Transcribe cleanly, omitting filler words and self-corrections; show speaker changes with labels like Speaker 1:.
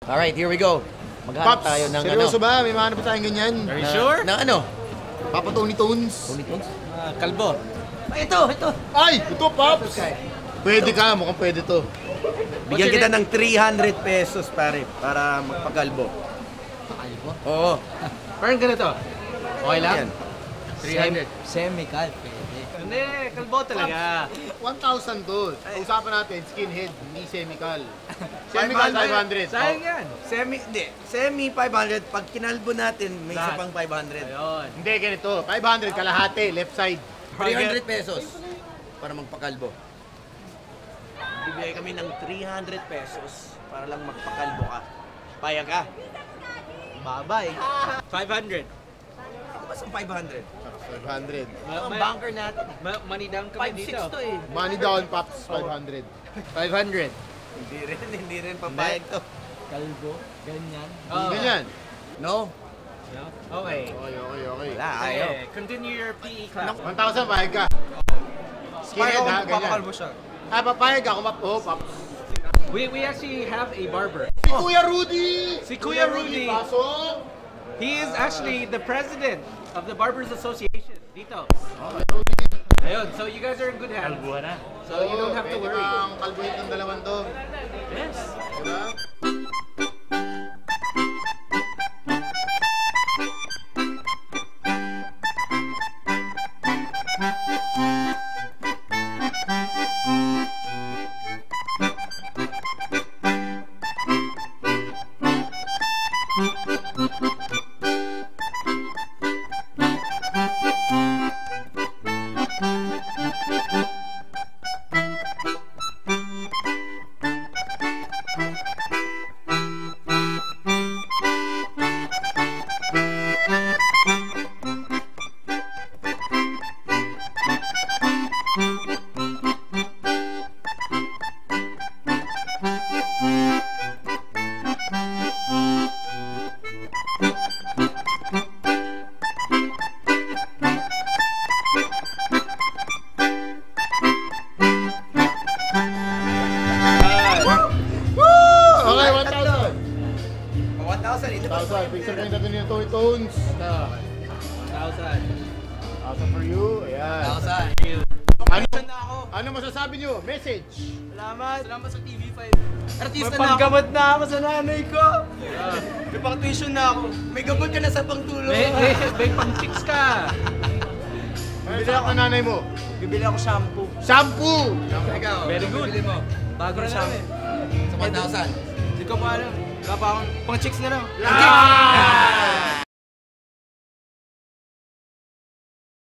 Speaker 1: Alright, here we go. Maghanap tayo ng
Speaker 2: seryoso ba? May mahanap ba tayong ganyan?
Speaker 3: Are you sure?
Speaker 1: Na ano?
Speaker 2: Papa Tony Toons.
Speaker 1: Tony Toons?
Speaker 3: Kalbo.
Speaker 1: Ay, ito!
Speaker 2: Ay! Ito, Pops! Pwede ka, mukhang pwede to.
Speaker 4: Bigyan kita ng 300 pesos, pare, para magpakalbo.
Speaker 1: Pakalbo?
Speaker 4: Oo.
Speaker 3: Parang ganito. Okay lang?
Speaker 4: Yan.
Speaker 3: 300.
Speaker 1: Semi-cal, pwede.
Speaker 3: Hindi, kalbo talaga.
Speaker 2: 1,000 to. Usapan natin, skinhead, hindi semical. Semical 500.
Speaker 3: Sayang yan.
Speaker 4: Semi 500. Pag kinalbo natin, may isa
Speaker 3: Lahat.
Speaker 4: pang 500.
Speaker 3: Ayun.
Speaker 2: Hindi, ganito. 500 kalahati, left side.
Speaker 1: 300 pesos para magpakalbo.
Speaker 4: Bibigay kami ng 300 pesos para lang magpakalbo ka. Payag ka?
Speaker 3: Babay. 500.
Speaker 4: Ako ba sa 500?
Speaker 2: 500.
Speaker 4: Ang banker natin.
Speaker 3: Money down kami dito.
Speaker 4: 5-6 to eh.
Speaker 2: Money down, Pops, 500.
Speaker 1: 500.
Speaker 4: Hindi rin papayag to.
Speaker 1: Kalbo, ganyan.
Speaker 2: Ganyan.
Speaker 1: No?
Speaker 3: Okay.
Speaker 2: Okay.
Speaker 4: Wala, ayaw.
Speaker 3: Okay, continue your PE class.
Speaker 2: 1,000, payag ka. Skinhead, ha? Ganyan.
Speaker 3: siya.
Speaker 2: Papayag ka, Pops.
Speaker 3: We actually have a barber.
Speaker 2: Si Kuya Rudy!
Speaker 3: Si Kuya Rudy.
Speaker 2: Pasok!
Speaker 3: He is actually the president of the Barbers Association. Dito. Ayun, so you guys are in good hands.
Speaker 5: Kalbuhan na.
Speaker 3: So you don't have to worry.
Speaker 2: Pwede kang kalbuhin ng dalawan to.
Speaker 3: Yes.
Speaker 2: Diba? Okay, 1,000.
Speaker 4: 1,000. Ito
Speaker 2: 1,000. Picture kayo natin yung Tony Toons.
Speaker 3: 1,000.
Speaker 2: 1,000 for you. Ayan.
Speaker 1: 1,000.
Speaker 2: Ano masasabi nyo? Message.
Speaker 3: Salamat sa TV5.
Speaker 1: Artista
Speaker 4: May
Speaker 1: na ako.
Speaker 4: panggamot na ako sa nanay ko. May pang-tuition na ako. May gamot ka na sa pangtulong.
Speaker 3: May pang-chicks ka.
Speaker 2: Bibili ako ng nanay mo.
Speaker 4: Bibili ako shampoo.
Speaker 2: Shampoo!
Speaker 1: Ikaw,
Speaker 3: Very good.
Speaker 1: bibili mo.
Speaker 4: Bagong shampoo.
Speaker 1: Sa 1,000.
Speaker 3: Hindi ko pa alam. Wala pa akong pang-chicks na lang.
Speaker 2: Yeah!